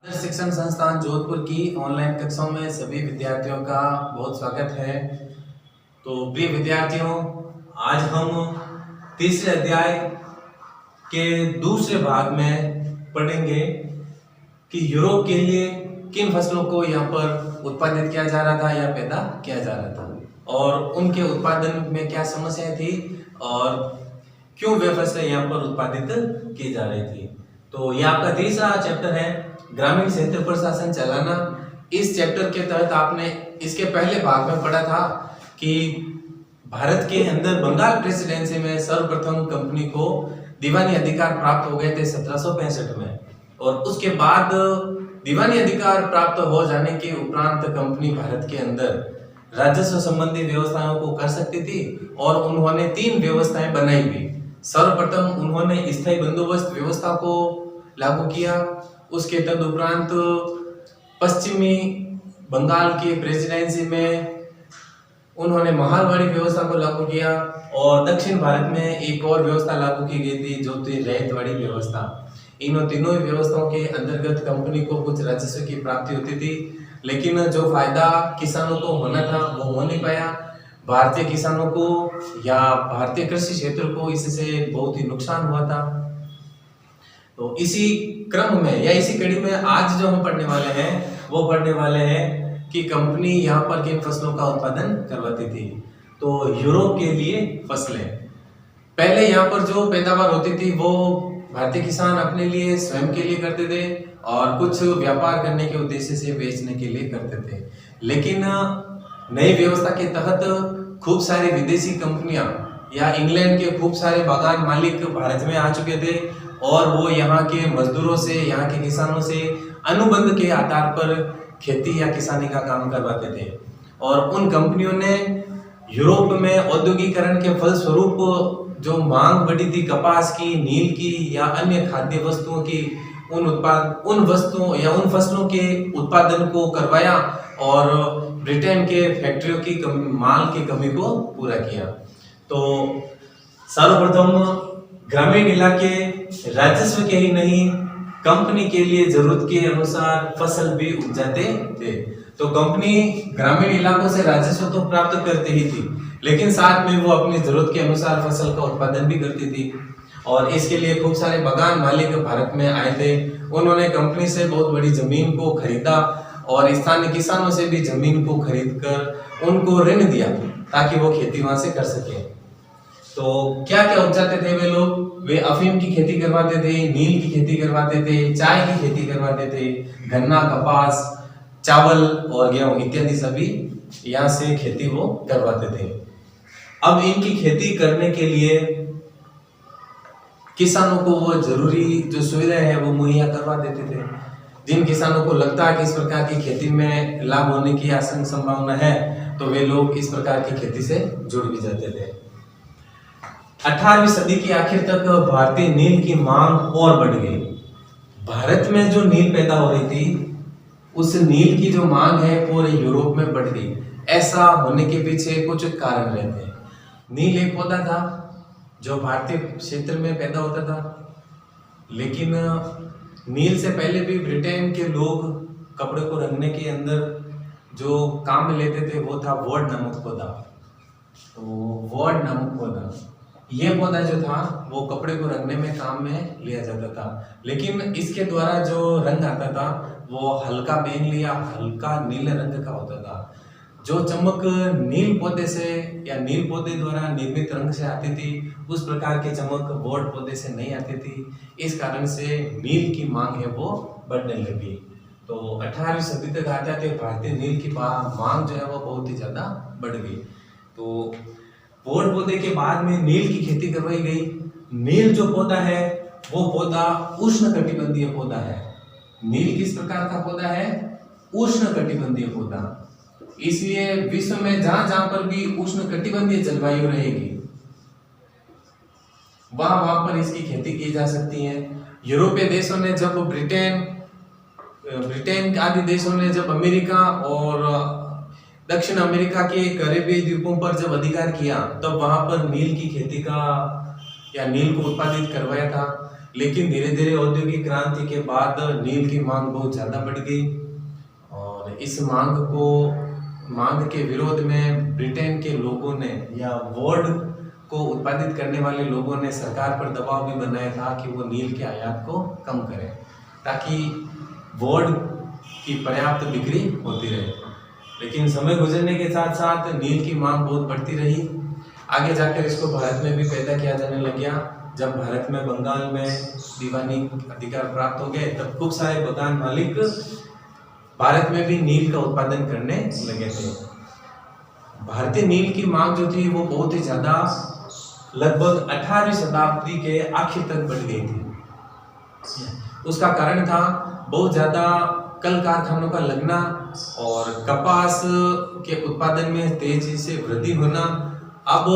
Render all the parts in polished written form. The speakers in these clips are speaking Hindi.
शिक्षण संस्थान जोधपुर की ऑनलाइन कक्षाओं में सभी विद्यार्थियों का बहुत स्वागत है। तो प्रिय विद्यार्थियों, आज हम तीसरे अध्याय के दूसरे भाग में पढ़ेंगे कि यूरोप के लिए किन फसलों को यहाँ पर उत्पादित किया जा रहा था या पैदा किया जा रहा था और उनके उत्पादन में क्या समस्याएं थी और क्यों वे फसलें यहाँ पर उत्पादित की जा रही थी। तो यह आपका तीसरा चैप्टर है, ग्रामीण क्षेत्र प्रशासन चलाना। इस चैप्टर के तहत आपने इसके पहले भाग में पढ़ा था कि भारत के अंदर बंगाल प्रेसिडेंसी में सर्वप्रथम कंपनी को दीवानी अधिकार प्राप्त हो गए थे 1765 में, और उसके बाद दीवानी अधिकार प्राप्त हो जाने के उपरांत कंपनी भारत के अंदर राजस्व संबंधी व्यवस्थाओं को कर सकती थी और उन्होंने 3 व्यवस्थाएं बनाई भी। सर्वप्रथम उन्होंने स्थायी बंदोबस्त व्यवस्था को लागू किया, उसके तदुपरांत पश्चिमी बंगाल के प्रेसिडेंसी में उन्होंने महालवाड़ी व्यवस्था को लागू किया और दक्षिण भारत में एक और व्यवस्था लागू की गई थी जो थी रैयतवाड़ी व्यवस्था। इन तीनों ही व्यवस्थाओं के अंतर्गत कंपनी को कुछ राजस्व की प्राप्ति होती थी, लेकिन जो फायदा किसानों को होना था वो हो नहीं पाया। भारतीय किसानों को या भारतीय कृषि क्षेत्र को इससे बहुत ही नुकसान हुआ था। तो इसी क्रम में या इसी कड़ी में आज जो हम पढ़ने वाले हैं वो पढ़ने वाले हैं कि कंपनी यहाँ पर किन फसलों का उत्पादन करवाती थी। तो यूरोप के लिए फसलें, पहले यहाँ पर जो पैदावार होती थी वो भारतीय किसान अपने लिए स्वयं के लिए करते थे और कुछ व्यापार करने के उद्देश्य से बेचने के लिए करते थे। लेकिन नई व्यवस्था के तहत खूब सारी विदेशी कंपनियां या इंग्लैंड के खूब सारे बागान मालिक भारत में आ चुके थे और वो यहाँ के मजदूरों से, यहाँ के किसानों से अनुबंध के आधार पर खेती या किसानी का काम करवाते थे। और उन कंपनियों ने यूरोप में औद्योगिकरण के फलस्वरूप जो मांग बढ़ी थी कपास की, नील की या अन्य खाद्य वस्तुओं की, उन वस्तुओं या उन फसलों के उत्पादन को करवाया और ब्रिटेन के फैक्ट्रियों की माल की कमी को पूरा किया। तो सर्वप्रथम ग्रामीण इलाके राजस्व के ही नहीं कंपनी के लिए जरूरत के अनुसार फसल भी उपजाते थे। तो कंपनी ग्रामीण इलाकों से राजस्व तो प्राप्त करती ही थी, लेकिन साथ में वो अपनी जरूरत के अनुसार फसल का उत्पादन भी करती थी। और इसके लिए खूब सारे बागान मालिक भारत में आए थे। उन्होंने कंपनी से बहुत बड़ी जमीन को खरीदा और स्थानीय किसानों से भी जमीन को खरीद कर उनको ऋण दिया ताकि वो खेती वहां से कर सके। तो क्या क्या उपजाते थे वे लोग? वे अफीम की खेती करवाते थे, नील की खेती करवाते थे, चाय की खेती करवाते थे, गन्ना, कपास, चावल और गेहूं इत्यादि सभी यहाँ से खेती वो करवाते थे। अब इनकी खेती करने के लिए किसानों को वो जरूरी जो सुविधाएं है वो मुहैया करवा देते थे। जिन किसानों को लगता है कि इस प्रकार की खेती में लाभ होने की आसन्न संभावना है तो वे लोग इस प्रकार की खेती से जुड़ भी जाते थे। 18वीं सदी के आखिर तक भारतीय नील की मांग और बढ़ गई। भारत में जो नील पैदा हो रही थी उस नील की जो मांग है पूरे यूरोप में बढ़ गई। ऐसा होने के पीछे कुछ कारण रहते हैं। नील एक पौधा था जो भारतीय क्षेत्र में पैदा होता था, लेकिन नील से पहले भी ब्रिटेन के लोग कपड़े को रंगने के अंदर जो काम में लेते थे वो था वोड नामक पौधा। तो वोड नामक पौधा, ये पौधा जो था वो कपड़े को रंगने में काम में लिया जाता था, लेकिन इसके द्वारा जो रंग आता था वो हल्का बैंगनी या हल्का नीले रंग का होता था। जो चमक नील पौधे से या नील पौधे द्वारा निर्मित रंग से आती थी उस प्रकार की चमक वोड पौधे से नहीं आती थी। इस कारण से नील की मांग है वो बढ़ने लगी। तो 18वीं सदी तक आते आते भारतीय नील की मांग जो है वो बहुत ही ज्यादा बढ़ गई। तो वोड पौधे के बाद में नील की खेती करवाई गई। नील जो पौधा है वो पौधा उष्णकटिबंधीय पौधा है। नील किस प्रकार का पौधा है? उष्णकटिबंधीय पौधा। इसलिए विश्व में जहां जहां पर भी उष्णकटिबंधीय जलवायु रहेगी वहां पर इसकी खेती की जा सकती है। यूरोपीय देशों ने जब ब्रिटेन आदि देशों ने जब अमेरिका और दक्षिण अमेरिका के कैरेबियन द्वीपों पर जब अधिकार किया तब वहां पर नील की खेती का या नील को उत्पादित करवाया था। लेकिन धीरे धीरे औद्योगिक क्रांति के बाद नील की मांग बहुत ज्यादा बढ़ गई और इस मांग के विरोध में ब्रिटेन के लोगों ने या वुड को उत्पादित करने वाले लोगों ने सरकार पर दबाव भी बनाया था कि वो नील के आयात को कम करें ताकि वुड की पर्याप्त बिक्री होती रहे। लेकिन समय गुजरने के साथ साथ नील की मांग बहुत बढ़ती रही। आगे जाकर इसको भारत में भी पैदा किया जाने लग गया। जब भारत में बंगाल में दीवानी अधिकार प्राप्त हो गए तब खूब सारे बगान मालिक भारत में भी नील का उत्पादन करने लगे थे। भारतीय नील की मांग जो थी वो बहुत ही ज्यादा लगभग 18वीं शताब्दी के आखिर तक बढ़ गई थी। उसका कारण था बहुत ज्यादा कल कारखानों का लगना और कपास के उत्पादन में तेजी से वृद्धि होना। अब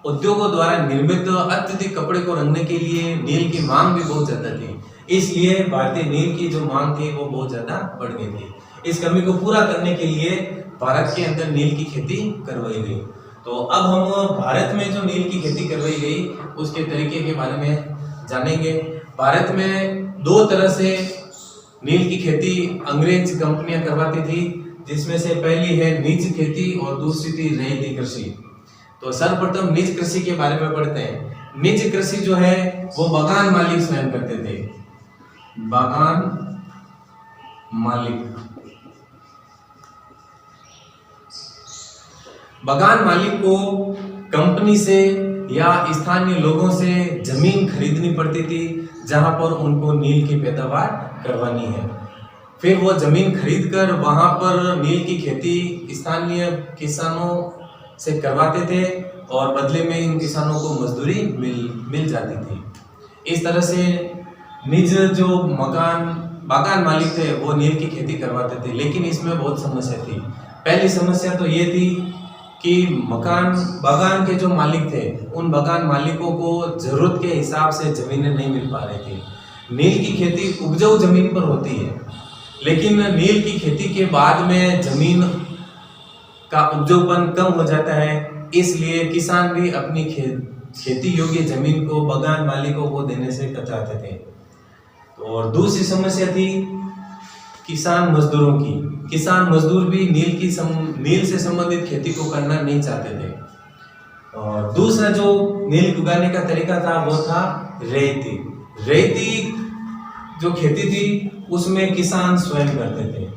उद्योगों द्वारा निर्मित अत्यधिक कपड़े को रंगने के लिए नील की मांग भी बहुत ज्यादा थी, इसलिए भारतीय नील की जो मांग थी वो बहुत ज्यादा बढ़ गई थी। इस कमी को पूरा करने के लिए भारत के अंदर नील की खेती करवाई गई। तो अब हम भारत में जो नील की खेती करवाई गई उसके तरीके के बारे में जानेंगे। भारत में दो तरह से नील की खेती अंग्रेज कंपनियां करवाती थी, जिसमें से पहली है निज खेती और दूसरी थी रैयती कृषि। तो सर्वप्रथम निज कृषि के बारे में पढ़ते हैं। निज कृषि जो है वो बगान मालिक स्वयं करते थे। बगान मालिक को कंपनी से या स्थानीय लोगों से जमीन खरीदनी पड़ती थी जहां पर उनको नील की पैदावार करवानी है। फिर वो जमीन खरीदकर वहां पर नील की खेती स्थानीय किसानों से करवाते थे और बदले में इन किसानों को मजदूरी मिल जाती थी। इस तरह से निज जो बागान मालिक थे वो नील की खेती करवाते थे। लेकिन इसमें बहुत समस्या थी। पहली समस्या तो ये थी कि बागान के जो मालिक थे उन बागान मालिकों को जरूरत के हिसाब से जमीनें नहीं मिल पा रही थी। नील की खेती उपजाऊ जमीन पर होती है, लेकिन नील की खेती के बाद में जमीन का उपजाऊपन कम हो जाता है, इसलिए किसान भी अपनी खेती योग्य जमीन को बागान मालिकों को देने से कतराते थे। और दूसरी समस्या थी किसान मजदूरों की। किसान मजदूर भी नील से संबंधित खेती को करना नहीं चाहते थे। और दूसरा जो नील उगाने का तरीका था वो था रैयती जो खेती थी उसमें किसान स्वयं करते थे।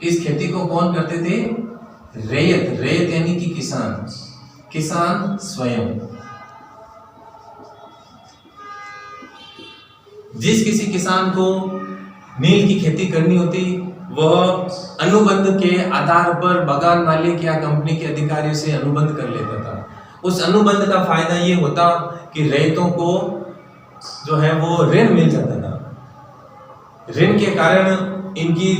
इस खेती को कौन करते थे? रैयत यानी कि किसान स्वयं। जिस किसी किसान को नील की खेती करनी होती वह अनुबंध के आधार पर बागान मालिक या कंपनी के अधिकारियों से अनुबंध कर लेता था। उस अनुबंध का फायदा ये होता कि रैयतों को जो है वो ऋण मिल जाता था। ऋण के कारण इनकी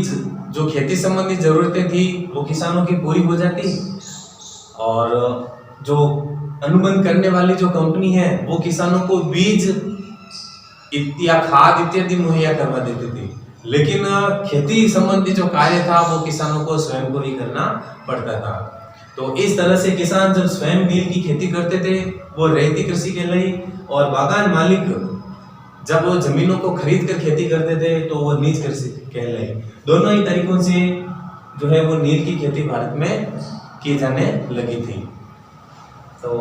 जो खेती संबंधी जरूरतें थी वो किसानों की पूरी हो जाती और जो अनुबंध करने वाली जो कंपनी है वो किसानों को बीज या खाद इत्यादि मुहैया करवा देती थी। लेकिन खेती संबंधी जो कार्य था वो किसानों को स्वयं को ही करना पड़ता था। तो इस तरह से किसान जब स्वयं नील की खेती करते थे वो रैयती कृषि कहलाई, और बागान मालिक जब वो जमीनों को खरीद कर खेती करते थे तो वो निज कृषि कहलाई। दोनों ही तरीकों से जो है वो नील की खेती भारत में की जाने लगी थी। तो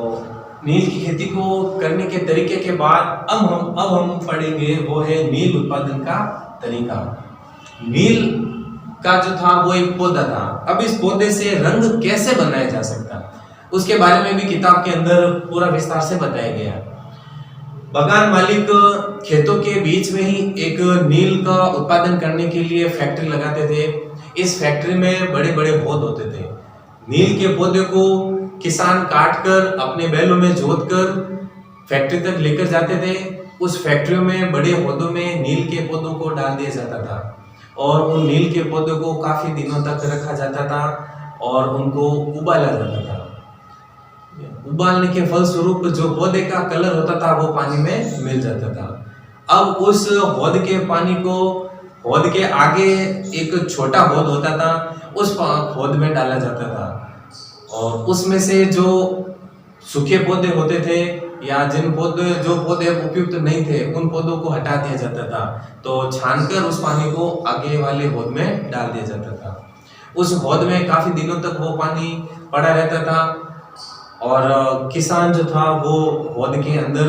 नील की खेती को करने के तरीके के बाद अब हम पढ़ेंगे वो है नील उत्पादन का तरीका। नील का जो था वो एक पौधा था। अब इस पौधे से रंग कैसे बनाया जा सकता उसके बारे में भी किताब के अंदर पूरा विस्तार से बताया गया। बागान मालिक खेतों के बीच में ही एक नील का उत्पादन करने के लिए फैक्ट्री लगाते थे। इस फैक्ट्री में बड़े बड़े पौधे होते थे। नील के पौधे को किसान काटकर अपने बैलों में जोतकर फैक्ट्री तक लेकर जाते थे। उस फैक्ट्रियों में बड़े पौधों में नील के पौधों को डाल दिया जाता था और उन नील के पौधों को काफ़ी दिनों तक रखा जाता था और उनको उबाला जाता था। उबालने के फलस्वरूप जो पौधे का कलर होता था वो पानी में मिल जाता था। अब उस हौद के पानी को, हौद के आगे एक छोटा हौद होता था, उस हौद में डाला जाता था और उसमें से जो सूखे पौधे होते थे या जो पौधे उपयुक्त नहीं थे उन पौधों को हटा दिया जाता था। तो छानकर उस पानी को आगे वाले हौद में डाल दिया जाता था। उस हौद में काफ़ी दिनों तक वो पानी पड़ा रहता था और किसान जो था वो हौद के अंदर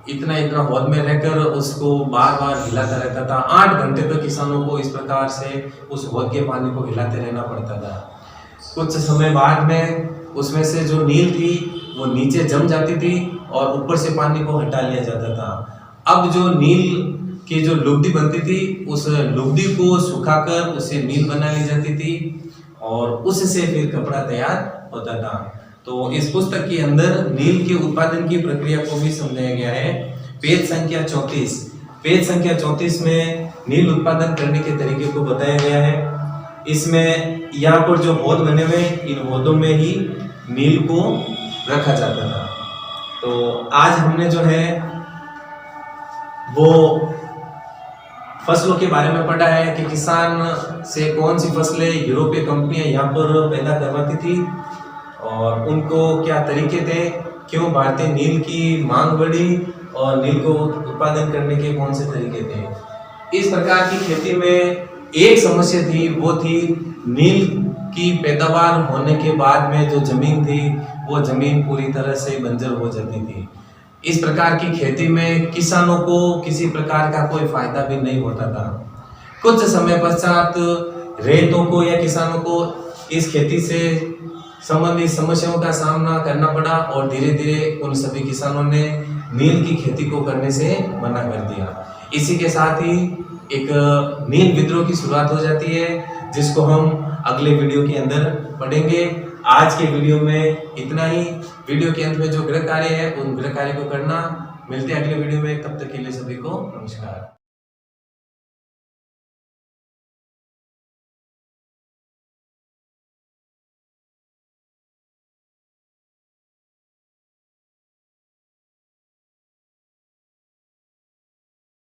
इतना हौद में रहकर उसको बार बार हिलाता रहता था। 8 घंटे तक किसानों को इस प्रकार से उस हौद के पानी को हिलाते रहना पड़ता था। कुछ समय बाद में उसमें से जो नील थी वो नीचे जम जाती थी और ऊपर से पानी को हटा लिया जाता था। अब जो नील की जो लुगदी बनती थी उस लुगदी को सुखाकर उसे नील बना ली जाती थी और उससे फिर कपड़ा तैयार होता था। तो इस पुस्तक के अंदर नील के उत्पादन की प्रक्रिया को भी समझाया गया है। पेज संख्या 34 में नील उत्पादन करने के तरीके को बताया गया है। इसमें यहाँ पर जो हौद बने हुए इन हौदों में ही नील को रखा जाता था। तो आज हमने जो है वो फसलों के बारे में पढ़ा है कि किसान से कौन सी फसलें यूरोपीय कंपनियां यहाँ पर पैदा करवाती थी और उनको क्या तरीके थे, क्यों भारतीय नील की मांग बढ़ी और नील को उत्पादन करने के कौन से तरीके थे। इस प्रकार की खेती में एक समस्या थी, वो थी नील की पैदावार होने के बाद में जो जमीन थी वो जमीन पूरी तरह से बंजर हो जाती थी। इस प्रकार की खेती में किसानों को किसी प्रकार का कोई फायदा भी नहीं होता था। कुछ समय पश्चात रैयतों को या किसानों को इस खेती से संबंधित समस्याओं का सामना करना पड़ा और धीरे धीरे उन सभी किसानों ने नील की खेती को करने से मना कर दिया। इसी के साथ ही एक नील विद्रोह की शुरुआत हो जाती है, जिसको हम अगले वीडियो के अंदर पढ़ेंगे। आज के वीडियो में इतना ही। वीडियो के अंत में जो गृह कार्य है उन गृह कार्य को करना। मिलते हैं अगले वीडियो में, तब तक के लिए सभी को नमस्कार।